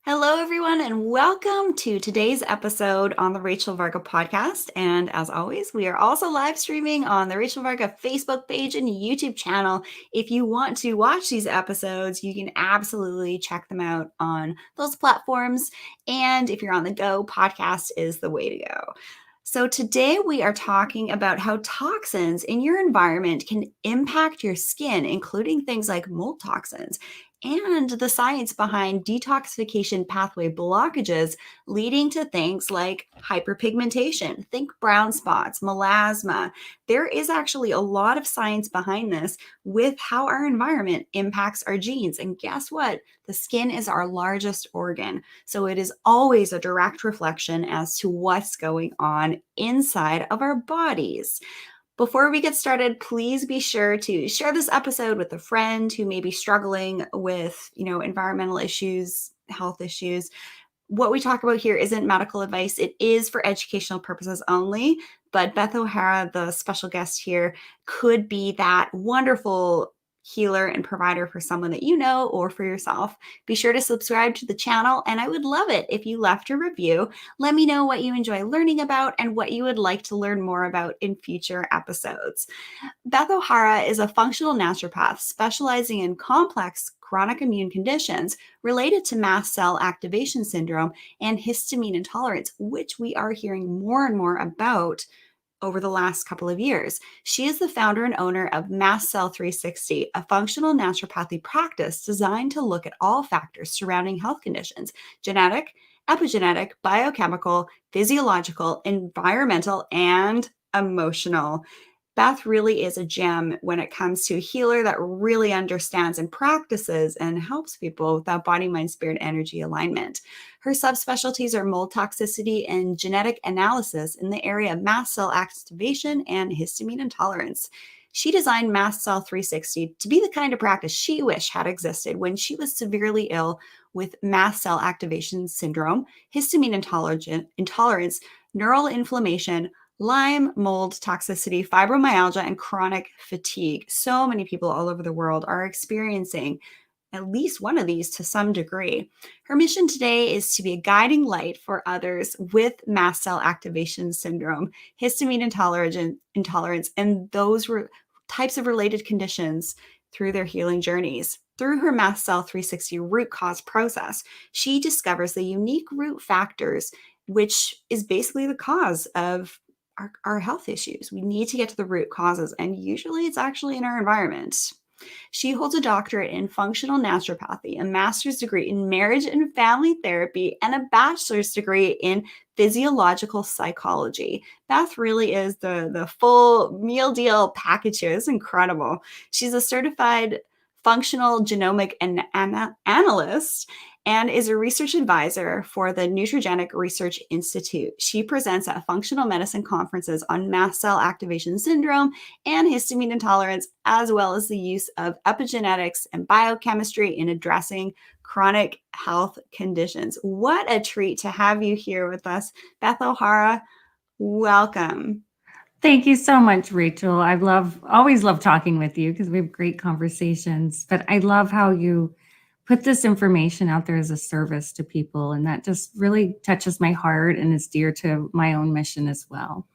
Hello, everyone, and welcome to today's episode on the Rachel Varga podcast. And as always, we are also live streaming on the Rachel Varga Facebook page and YouTube channel. If you want to watch these episodes, you can absolutely check them out on those platforms. And if you're on the go, podcast is the way to go. So today we are talking about how toxins in your environment can impact your skin, including things like mold toxins, and the science behind detoxification pathway blockages leading to things like hyperpigmentation. Think brown spots, melasma. There is actually a lot of science behind this with how our environment impacts our genes. And guess what? The skin is our largest organ. So it is always a direct reflection as to what's going on inside of our bodies. Before we get started, please be sure to share this episode with a friend who may be struggling with, environmental issues, health issues. What we talk about here isn't medical advice. It is for educational purposes only. But Beth O'Hara, the special guest here, could be that wonderful healer and provider for someone that you know or for yourself. Be sure to subscribe to the channel, and I would love it if you left a review. Let me know what you enjoy learning about and what you would like to learn more about in future episodes. Beth O'Hara is a functional naturopath specializing in complex chronic immune conditions related to mast cell activation syndrome and histamine intolerance, which we are hearing more and more about over the last couple of years. She is the founder and owner of Mast Cell 360, a functional naturopathy practice designed to look at all factors surrounding health conditions: genetic, epigenetic, biochemical, physiological, environmental, and emotional. Beth really is a gem when it comes to a healer that really understands and practices and helps people with that body, mind, spirit, energy alignment. Her subspecialties are mold toxicity and genetic analysis in the area of mast cell activation and histamine intolerance. She designed Mast Cell 360 to be the kind of practice she wished had existed when she was severely ill with mast cell activation syndrome, histamine intolerance, neural inflammation, Lyme, mold toxicity, fibromyalgia, and chronic fatigue. So many people all over the world are experiencing at least one of these to some degree. Her mission today is to be a guiding light for others with mast cell activation syndrome, histamine intolerance, and those types of related conditions through their healing journeys. Through her Mast Cell 360 root cause process, she discovers the unique root factors, which is basically the cause of our health issues. We need to get to the root causes, and usually it's actually in our environment. She holds a doctorate in functional naturopathy, a master's degree in marriage and family therapy, and a bachelor's degree in physiological psychology. Beth really is the full meal deal package here. It's incredible. She's a certified functional genomic analyst and is a research advisor for the Nutrigenic Research Institute. She presents at functional medicine conferences on mast cell activation syndrome and histamine intolerance, as well as the use of epigenetics and biochemistry in addressing chronic health conditions. What a treat to have you here with us, Beth O'Hara. Welcome. Thank you so much, Rachel. Always love talking with you because we have great conversations, but I love how you put this information out there as a service to people. And that just really touches my heart and is dear to my own mission as well.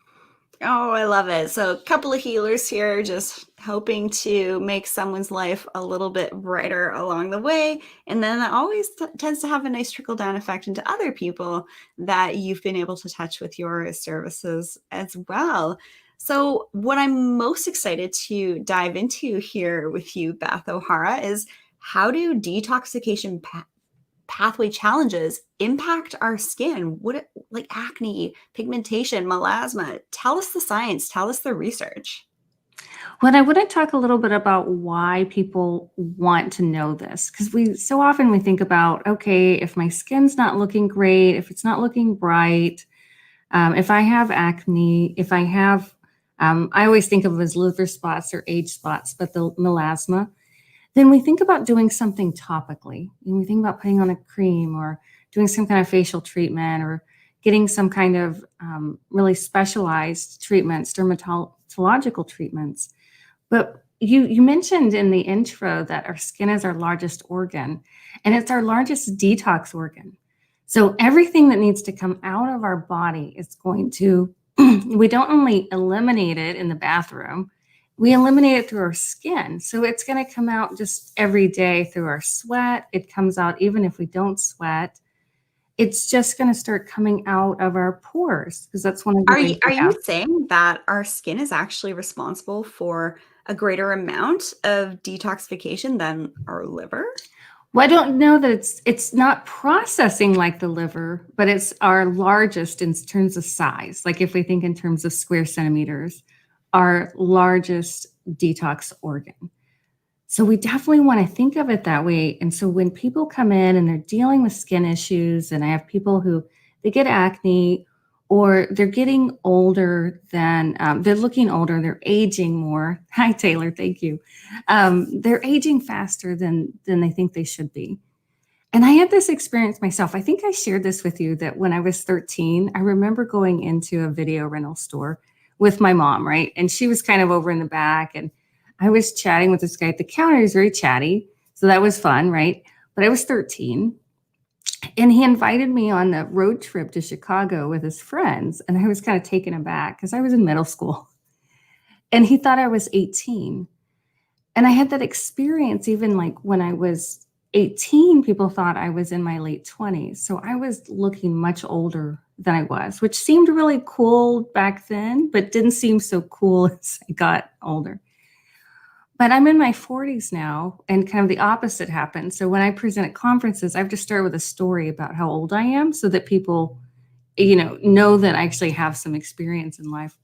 Oh, I love it. So a couple of healers here, just hoping to make someone's life a little bit brighter along the way. And then that always tends to have a nice trickle down effect into other people that you've been able to touch with your services as well. So what I'm most excited to dive into here with you, Beth O'Hara, is how do detoxification pathway challenges impact our skin? Like acne, pigmentation, melasma? Tell us the science, tell us the research. Well, I want to talk a little bit about why people want to know this, because we think about, okay, if my skin's not looking great, if it's not looking bright, if I have acne, if I have, I always think of it as liver spots or age spots, but the melasma, then we think about doing something topically. And we think about putting on a cream or doing some kind of facial treatment or getting some kind of really specialized treatments, dermatological treatments. But you mentioned in the intro that our skin is our largest organ, and it's our largest detox organ. So everything that needs to come out of our body is going to, we don't only eliminate it in the bathroom, we eliminate it through our skin. So it's going to come out just every day through our sweat. It comes out even if we don't sweat. It's just going to start coming out of our pores because that's one of the ways Are we you have. saying that our skin is actually responsible for a greater amount of detoxification than our liver? Well, I don't know that it's not processing like the liver, but it's our largest in terms of size. Like if we think in terms of square centimeters, our largest detox organ. So we definitely want to think of it that way. And so when people come in and they're dealing with skin issues, and I have people who they get acne or they're getting older than they're looking older, they're aging more. Hi, Taylor. Thank you. They're aging faster than they think they should be. And I had this experience myself. I think I shared this with you that when I was 13, I remember going into a video rental store with my mom, right? And she was kind of over in the back, and I was chatting with this guy at the counter. He was very chatty. So that was fun, right? But I was 13, and he invited me on the road trip to Chicago with his friends. And I was kind of taken aback because I was in middle school. And he thought I was 18. And I had that experience even like when I was 18, people thought I was in my late 20s. So I was looking much older than I was, which seemed really cool back then, but didn't seem so cool as I got older. But I'm in my 40s now, and kind of the opposite happened. So when I present at conferences, I have to start with a story about how old I am so that people, know that I actually have some experience in life.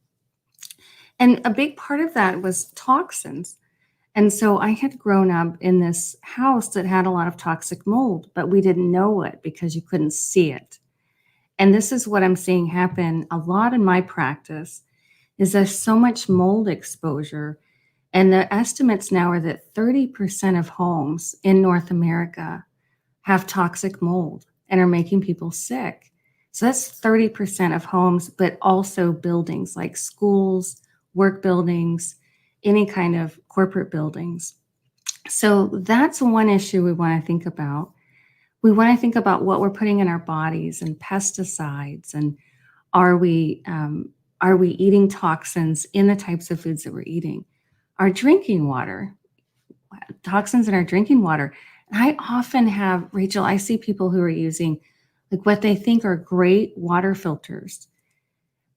And a big part of that was toxins. And so I had grown up in this house that had a lot of toxic mold, but we didn't know it because you couldn't see it. And this is what I'm seeing happen a lot in my practice is there's so much mold exposure. And the estimates now are that 30% of homes in North America have toxic mold and are making people sick. So that's 30% of homes, but also buildings like schools, work buildings, any kind of corporate buildings. So that's one issue we want to think about. We want to think about what we're putting in our bodies and pesticides, and are we eating toxins in the types of foods that we're eating? Our drinking water, toxins in our drinking water. I often have, Rachel, I see people who are using like what they think are great water filters.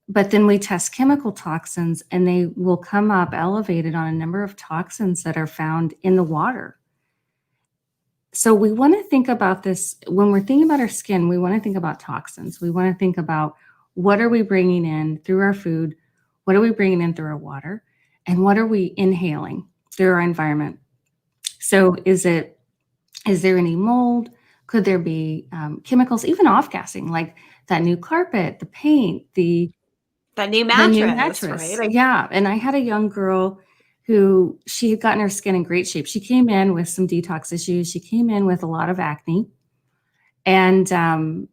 But then we test chemical toxins and they will come up elevated on a number of toxins that are found in the water. So we want to think about this when we're thinking about our skin. We want to think about toxins. We want to think about what are we bringing in through our food? What are we bringing in through our water? And what are we inhaling through our environment? So is there any mold? Could there be chemicals, even off-gassing, like that new carpet, the paint, the That new new mattress, mattress? right? Yeah. And I had a young girl who she had gotten her skin in great shape. She came in with some detox issues. She came in with a lot of acne. And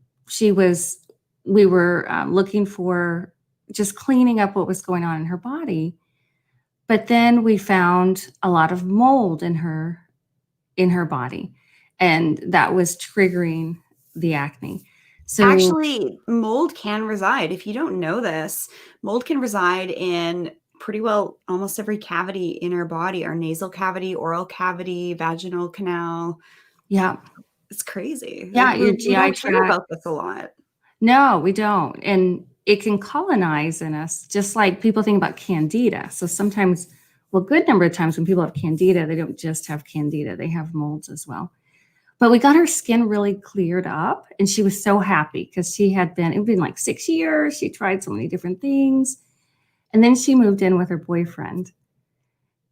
we were looking for just cleaning up what was going on in her body. But then we found a lot of mold in her body. And that was triggering the acne. So Actually, mold can reside. If you don't know this, mold can reside in pretty well almost every cavity in our body, our nasal cavity, oral cavity, vaginal canal. yeah, It's crazy. yeah, your We GI don't hear tract. about this a lot. No, we don't. And it can colonize in us, just like people think about candida. So sometimes, well, a good number of times when people have candida, they don't just have candida, they have molds as well. But we got her skin really cleared up, and she was so happy because it had been like 6 years. She tried so many different things. And then she moved in with her boyfriend,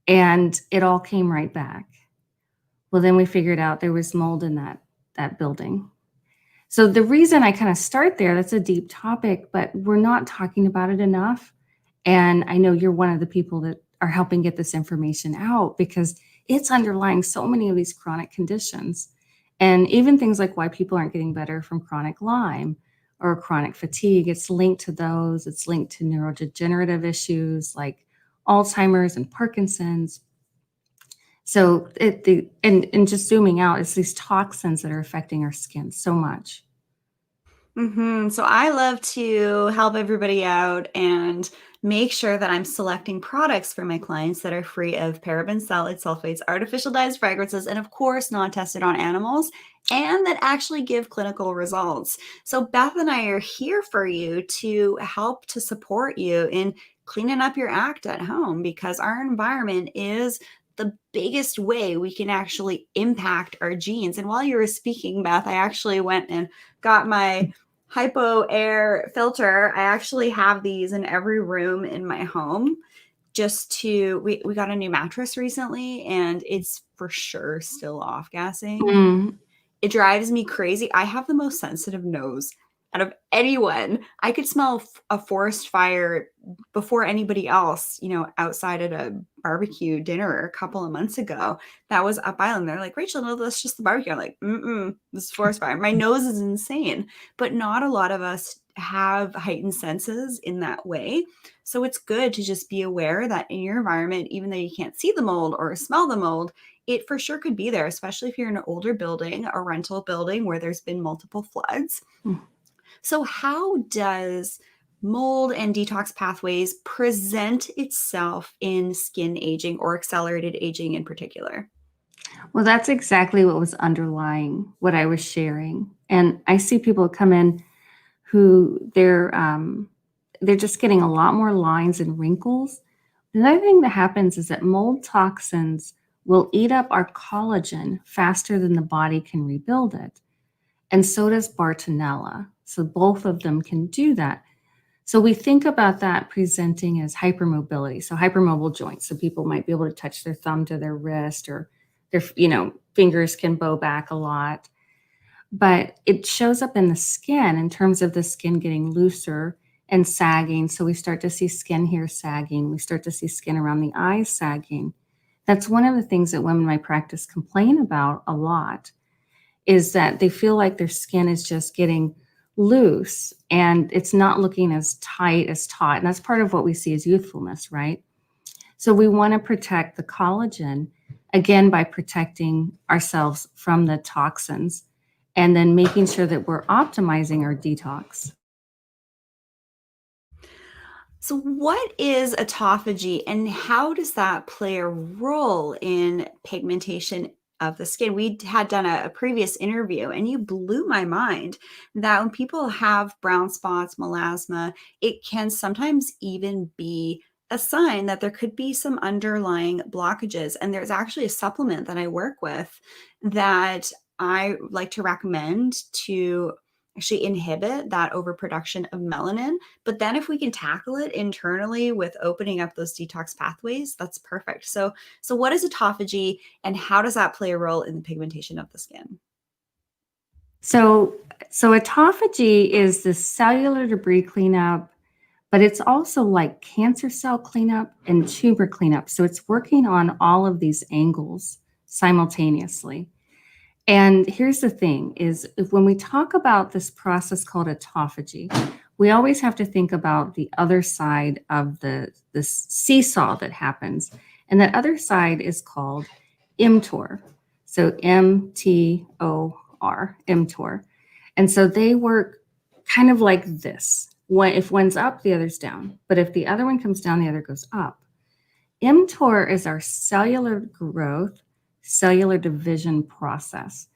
and it all came right back. Well, then we figured out there was mold in that building. So the reason I kind of start there, that's a deep topic, but we're not talking about it enough. And I know you're one of the people that are helping get this information out because it's underlying so many of these chronic conditions. And even things like why people aren't getting better from chronic Lyme or chronic fatigue, it's linked to those. It's linked to neurodegenerative issues like Alzheimer's and Parkinson's. So and just zooming out, it's these toxins that are affecting our skin so much. So I love to help everybody out and make sure that I'm selecting products for my clients that are free of parabens, phthalates, sulfates, artificial dyes, fragrances, and of course, not tested on animals, and that actually give clinical results. So Beth and I are here for you to help to support you in cleaning up your act at home, because our environment is the biggest way we can actually impact our genes. And while you were speaking, Beth, I actually went and got my hypo air filter. I actually have these in every room in my home, just to we got a new mattress recently, and it's for sure still off gassing. Mm. It drives me crazy. I have the most sensitive nose out of anyone. I could smell a forest fire before anybody else, outside at a barbecue dinner a couple of months ago. That was up island. They're like, Rachel, no, that's just the barbecue. I'm like, this is forest fire. My nose is insane. But not a lot of us have heightened senses in that way. So it's good to just be aware that in your environment, even though you can't see the mold or smell the mold, it for sure could be there, especially if you're in an older building, a rental building where there's been multiple floods. So how does mold and detox pathways present itself in skin aging or accelerated aging in particular? Well, that's exactly what was underlying what I was sharing. And I see people come in who they're just getting a lot more lines and wrinkles. The other thing that happens is that mold toxins will eat up our collagen faster than the body can rebuild it. And so does Bartonella. So both of them can do that. So we think about that presenting as hypermobility. So hypermobile joints. So people might be able to touch their thumb to their wrist, or their, fingers can bow back a lot. But it shows up in the skin in terms of the skin getting looser and sagging. So we start to see skin here sagging. We start to see skin around the eyes sagging. That's one of the things that women in my practice complain about a lot, is that they feel like their skin is just getting loose and it's not looking as tight as taut. And that's part of what we see as youthfulness, right? So we want to protect the collagen, again, by protecting ourselves from the toxins and then making sure that we're optimizing our detox. So what is autophagy, and how does that play a role in pigmentation of the skin? We had done a previous interview, and you blew my mind that when people have brown spots, melasma, it can sometimes even be a sign that there could be some underlying blockages. And there's actually a supplement that I work with that I like to recommend to actually inhibit that overproduction of melanin. But then if we can tackle it internally with opening up those detox pathways, that's perfect. So what is autophagy, and how does that play a role in the pigmentation of the skin? So autophagy is the cellular debris cleanup, but it's also like cancer cell cleanup and tumor cleanup. So it's working on all of these angles simultaneously. And here's the thing is, when we talk about this process called autophagy, we always have to think about the other side of this seesaw that happens. And that other side is called mTOR. So mTOR, mTOR. And so they work kind of like this. If one's up, the other's down. But if the other one comes down, the other goes up. mTOR is our cellular growth, cellular division process.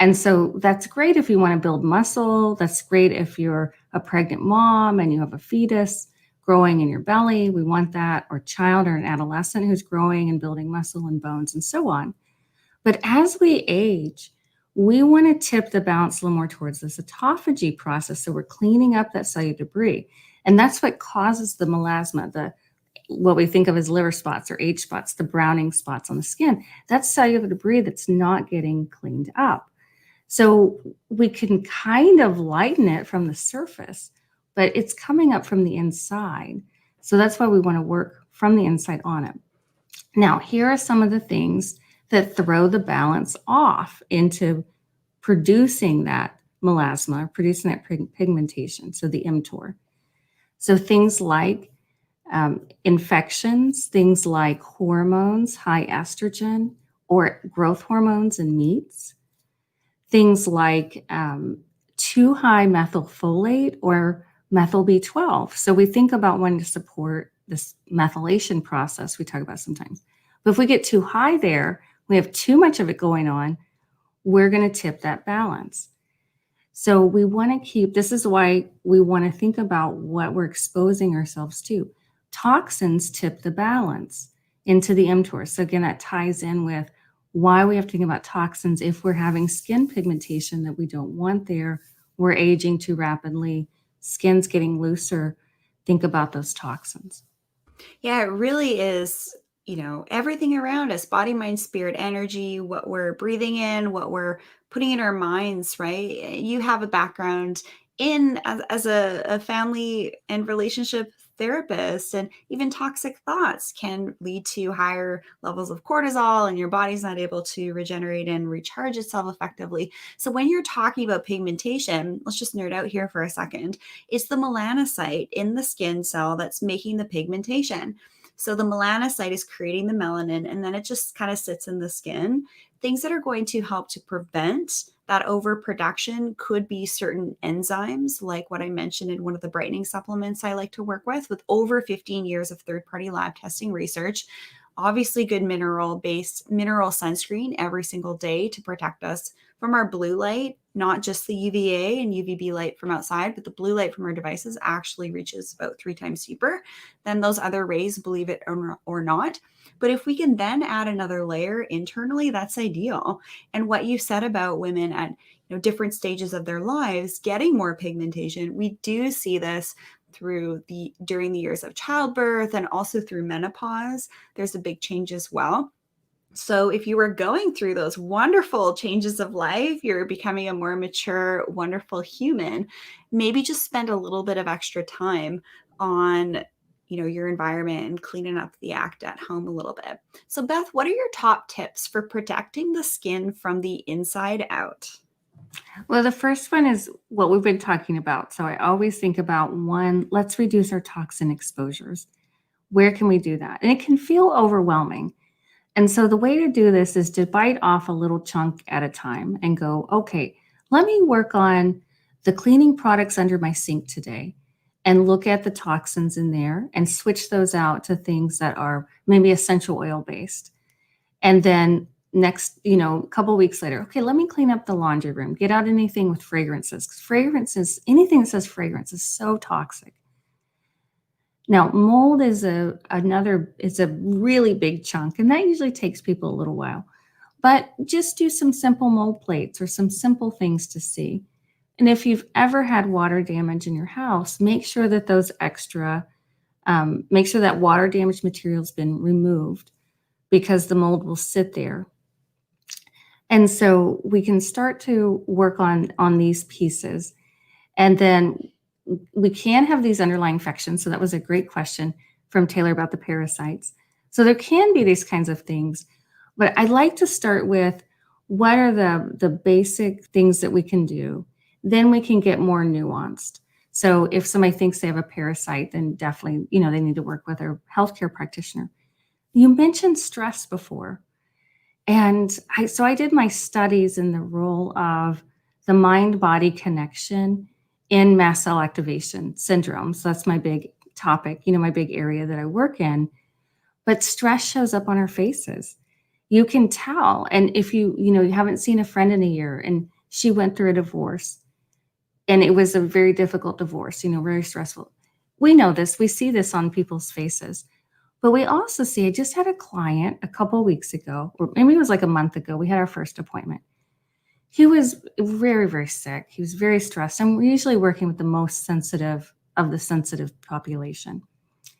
And so that's great if you want to build muscle. That's great if you're a pregnant mom and you have a fetus growing in your belly. We want that, or child or an adolescent who's growing and building muscle and bones and so on. But as we age, we want to tip the balance a little more towards this autophagy process. So we're cleaning up that cellular debris. And that's what causes the melasma, what we think of as liver spots or age spots, the browning spots on the skin. That's cellular debris that's not getting cleaned up. So we can kind of lighten it from the surface, but it's coming up from the inside. So that's why we want to work from the inside on it. Now, here are some of the things that throw the balance off into producing that melasma, producing that pigmentation, so the mTOR. So things like infections, things like hormones, high estrogen, or growth hormones in meats, things like too high methylfolate or methyl B12. So we think about wanting to support this methylation process we talk about sometimes. But if we get too high there, we have too much of it going on, we're going to tip that balance. So we want to keep, this is why we want to think about what we're exposing ourselves to. Toxins tip the balance into the mTOR. So again, that ties in with why we have to think about toxins if we're having skin pigmentation that we don't want there, we're aging too rapidly, skin's getting looser. Think about those toxins. Yeah, it really is, everything around us, body, mind, spirit, energy, what we're breathing in, what we're putting in our minds, right? You have a background as a family and relationship therapist, and even toxic thoughts can lead to higher levels of cortisol, and your body's not able to regenerate and recharge itself effectively. So when you're talking about pigmentation, let's just nerd out here for a second. It's the melanocyte in the skin cell that's making the pigmentation. So the melanocyte is creating the melanin, and then it just kind of sits in the skin. Things that are going to help to prevent that overproduction could be certain enzymes, like what I mentioned in one of the brightening supplements I like to work with over 15 years of third-party lab testing research. Obviously, good mineral sunscreen every single day to protect us from our blue light, not just the UVA and UVB light from outside, but the blue light from our devices actually reaches about 3 times deeper than those other rays, believe it or not. But if we can then add another layer internally, that's ideal. And what you said about women at different stages of their lives getting more pigmentation, we do see this during the years of childbirth and also through menopause. There's a big change as well. So if you were going through those wonderful changes of life, you're becoming a more mature, wonderful human, maybe just spend a little bit of extra time on your environment and cleaning up the act at home a little bit. So Beth, what are your top tips for protecting the skin from the inside out? Well, the first one is what we've been talking about. So I always think about one, let's reduce our toxin exposures. Where can we do that? And it can feel overwhelming. And so the way to do this is to bite off a little chunk at a time and go, okay, let me work on the cleaning products under my sink today and look at the toxins in there and switch those out to things that are maybe essential oil based. And then next, a couple weeks later, okay, let me clean up the laundry room, get out anything with fragrances. Because fragrances, anything that says fragrance is so toxic. Now, mold is a really big chunk, and that usually takes people a little while. But just do some simple mold plates or some simple things to see. And if you've ever had water damage in your house, make sure that make sure that water damage material's been removed, because the mold will sit there. And so we can start to work on these pieces. And then we can have these underlying infections. So that was a great question from Taylor about the parasites. So there can be these kinds of things, but I like to start with what are the basic things that we can do. Then we can get more nuanced. So if somebody thinks they have a parasite, then definitely, they need to work with a healthcare practitioner. You mentioned stress before. And I did my studies in the role of the mind-body connection in mast cell activation syndrome. So that's my big topic, my big area that I work in. But stress shows up on our faces. You can tell. And if you haven't seen a friend in a year and she went through a divorce and it was a very difficult divorce, very stressful. We know this. We see this on people's faces. But we also see, I just had a client a couple of weeks ago, or maybe it was like a month ago, we had our first appointment. He was very, very sick. He was very stressed. And we're usually working with the most sensitive of the sensitive population.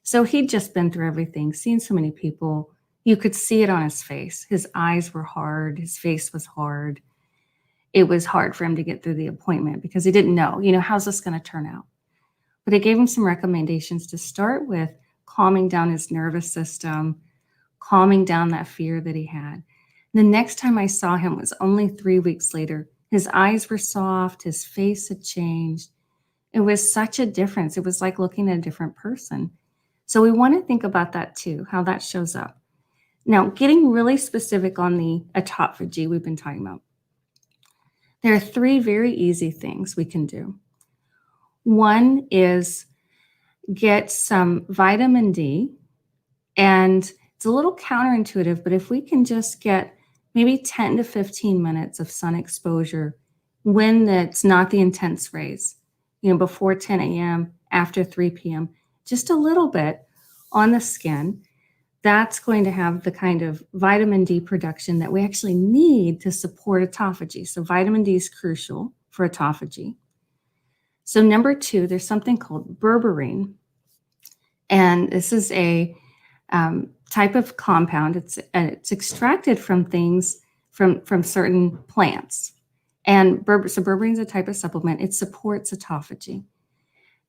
So he'd just been through everything, seen so many people. You could see it on his face. His eyes were hard. His face was hard. It was hard for him to get through the appointment because he didn't know, how's this going to turn out? But I gave him some recommendations to start with, calming down his nervous system, calming down that fear that he had. The next time I saw him was only 3 weeks later. His eyes were soft. His face had changed. It was such a difference. It was like looking at a different person. So we want to think about that too, how that shows up. Now, getting really specific on the autophagy we've been talking about. There are 3 very easy things we can do. One is get some vitamin D, and it's a little counterintuitive, but if we can just get maybe 10 to 15 minutes of sun exposure when it's not the intense rays, before 10 a.m., after 3 p.m., just a little bit on the skin, that's going to have the kind of vitamin D production that we actually need to support autophagy. So vitamin D is crucial for autophagy. So number 2, there's something called berberine. And this is a type of compound. It's extracted from things from certain plants. And so berberine is a type of supplement. It supports autophagy.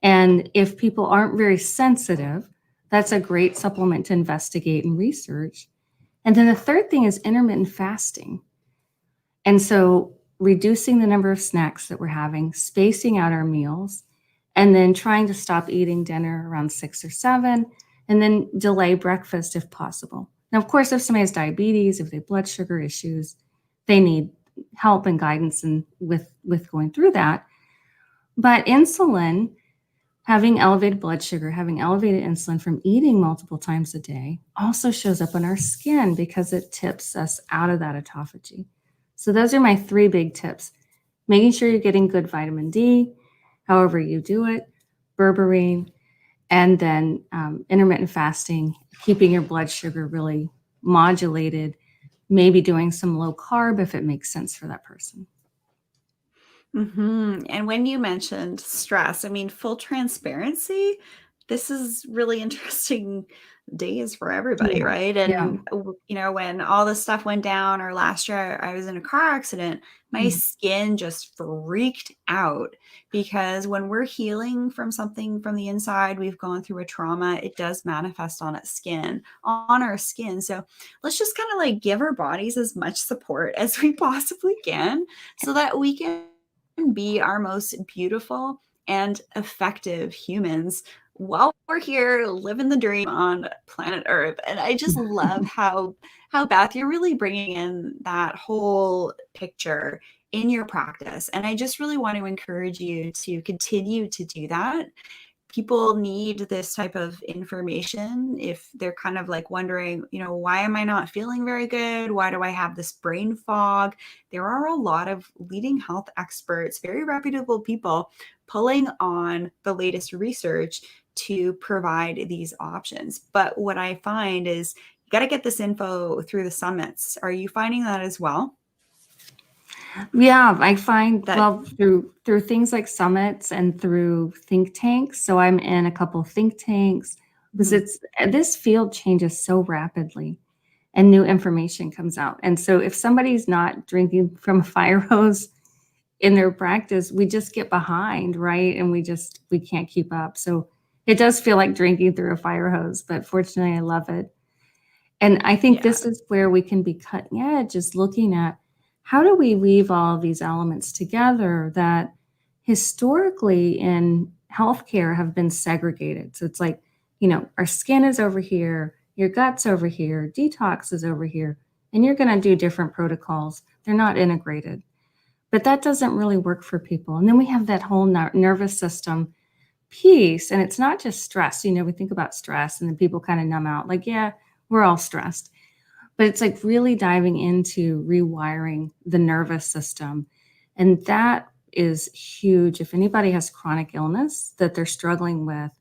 And if people aren't very sensitive, that's a great supplement to investigate and research. And then the third thing is intermittent fasting. And so reducing the number of snacks that we're having, spacing out our meals, and then trying to stop eating dinner around 6 or 7, and then delay breakfast if possible. Now, of course, if somebody has diabetes, if they have blood sugar issues, they need help and guidance with going through that. But insulin, having elevated blood sugar, having elevated insulin from eating multiple times a day also shows up on our skin because it tips us out of that autophagy. So those are my 3 big tips. Making sure you're getting good vitamin D, however you do it, berberine, and then intermittent fasting, keeping your blood sugar really modulated, maybe doing some low carb if it makes sense for that person. And when you mentioned stress, I mean, full transparency, this is really interesting days for everybody, right? And, when all this stuff went down, or last year I was in a car accident, my skin just freaked out, because when we're healing from something from the inside, we've gone through a trauma, it does manifest on our skin. So let's just kind of like give our bodies as much support as we possibly can so that we can be our most beautiful and effective humans while we're here living the dream on planet Earth. And I just love how Beth, you're really bringing in that whole picture in your practice. And I just really want to encourage you to continue to do that. People need this type of information if they're kind of like wondering, why am I not feeling very good? Why do I have this brain fog? There are a lot of leading health experts, very reputable people, pulling on the latest research to provide these options. But what I find is you got to get this info through the summits. Are you finding that as well? Yeah, I find through things like summits and through think tanks. So I'm in a couple of think tanks because this field changes so rapidly and new information comes out. And so if somebody's not drinking from a fire hose in their practice, we just get behind, right? And we can't keep up. So it does feel like drinking through a fire hose, but fortunately I love it. And I think this is where we can be cutting edge, is looking at how do we weave all of these elements together that historically in healthcare have been segregated. So it's like, our skin is over here, your gut's over here, detox is over here, and you're going to do different protocols. They're not integrated. But that doesn't really work for people. And then we have that whole nervous system piece, and it's not just stress. We think about stress and then people kind of numb out like, yeah, we're all stressed. But it's like really diving into rewiring the nervous system. And that is huge. If anybody has chronic illness that they're struggling with,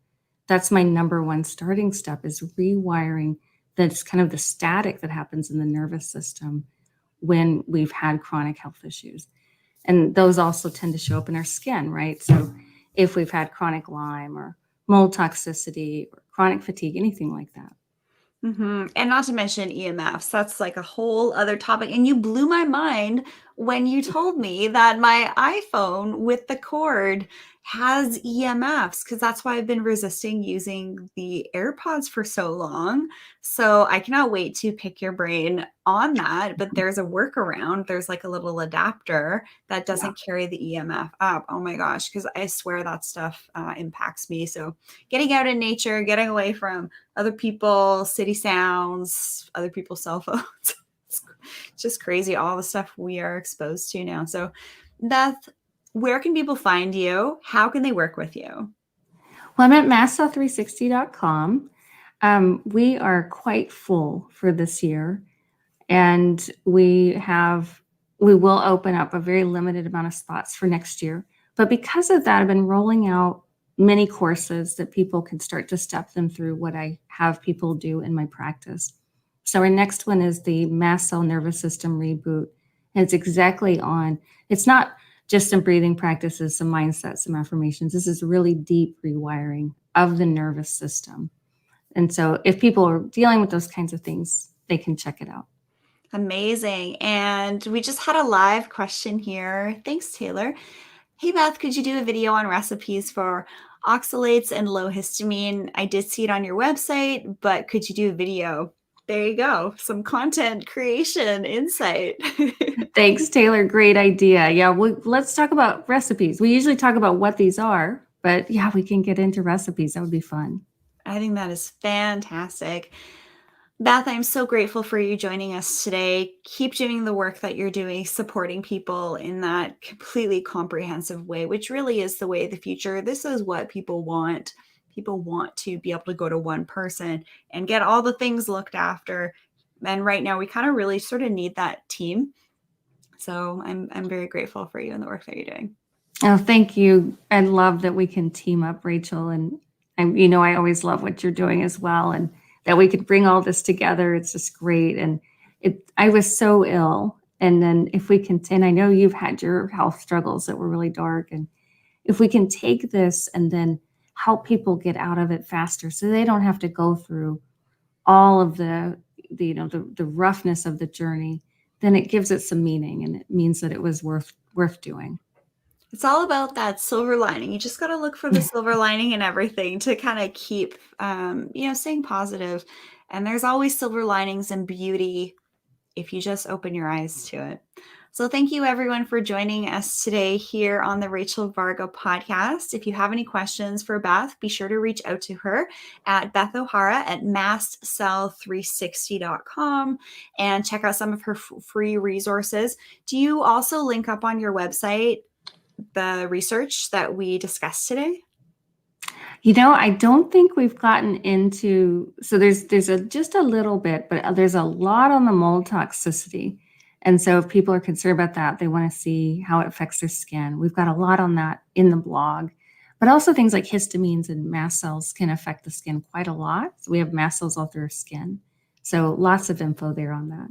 that's my number one starting step, is rewiring that's kind of the static that happens in the nervous system when we've had chronic health issues. And those also tend to show up in our skin, right? So if we've had chronic Lyme or mold toxicity or chronic fatigue, anything like that. And not to mention EMFs. That's like a whole other topic. And you blew my mind when you told me that my iPhone with the cord has EMFs, because that's why I've been resisting using the AirPods for so long. So I cannot wait to pick your brain on that. But there's a workaround. There's like a little adapter that doesn't carry the EMF up. Oh my gosh, because I swear that stuff impacts me. So getting out in nature, getting away from other people, city sounds, other people's cell phones. It's just crazy, all the stuff we are exposed to now. So Beth, where can people find you? How can they work with you? Well, I'm at mast360.com. We are quite full for this year, and we will open up a very limited amount of spots for next year. But because of that, I've been rolling out many courses that people can start to step them through what I have people do in my practice. So our next one is the mast cell nervous system reboot. And it's not just some breathing practices, some mindset, some affirmations. This is really deep rewiring of the nervous system. And so if people are dealing with those kinds of things, they can check it out. Amazing. And we just had a live question here. Thanks, Taylor. Hey, Beth, could you do a video on recipes for oxalates and low histamine? I did see it on your website, but could you do a video? There you go. Some content creation insight. Thanks, Taylor. Great idea. Yeah, let's talk about recipes. We usually talk about what these are, but yeah, we can get into recipes. That would be fun. I think that is fantastic. Beth, I'm so grateful for you joining us today. Keep doing the work that you're doing, supporting people in that completely comprehensive way, which really is the way of the future. This is what people want. People want to be able to go to one person and get all the things looked after. And right now, we kind of really sort of need that team. So I'm very grateful for you and the work that you're doing. Oh, thank you. I love that we can team up, Rachel. And I always love what you're doing as well. And that we could bring all this together. It's just great. And I was so ill. And then and I know you've had your health struggles that were really dark. And if we can take this and then help people get out of it faster so they don't have to go through all of the roughness of the journey, then it gives it some meaning, and it means that it was worth doing. It's all about that silver lining. You just got to look for the silver lining in everything to kind of keep, staying positive. And there's always silver linings and beauty if you just open your eyes to it. So thank you everyone for joining us today here on the Rachel Varga podcast. If you have any questions for Beth, be sure to reach out to her at Beth O'Hara at mastcell360.com and check out some of her free resources. Do you also link up on your website the research that we discussed today? I don't think we've gotten into, so there's just a little bit, but there's a lot on the mold toxicity. And so if people are concerned about that, they want to see how it affects their skin. We've got a lot on that in the blog, but also things like histamines and mast cells can affect the skin quite a lot. So we have mast cells all through our skin. So lots of info there on that.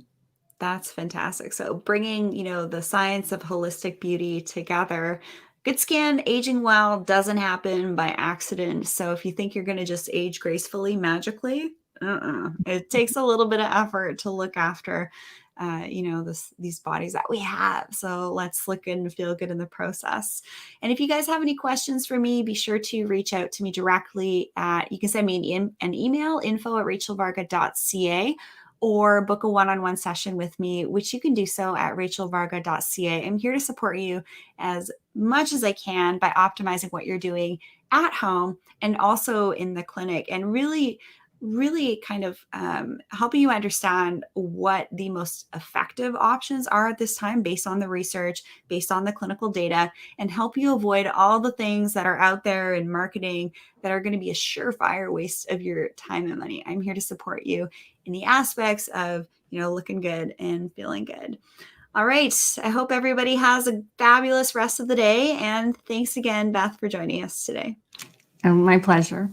That's fantastic. So bringing, the science of holistic beauty together. Good skin, aging well doesn't happen by accident. So if you think you're going to just age gracefully, magically, it takes a little bit of effort to look after, these bodies that we have. So let's look good and feel good in the process. And if you guys have any questions for me, be sure to reach out to me directly you can send me an email, info@rachelvarga.ca, or book a one-on-one session with me, which you can do so at rachelvarga.ca. I'm here to support you as much as I can by optimizing what you're doing at home and also in the clinic, and really kind of helping you understand what the most effective options are at this time based on the research, based on the clinical data, and help you avoid all the things that are out there in marketing that are going to be a surefire waste of your time and money. I'm here to support you in the aspects of, looking good and feeling good. All right. I hope everybody has a fabulous rest of the day. And thanks again, Beth, for joining us today. My pleasure.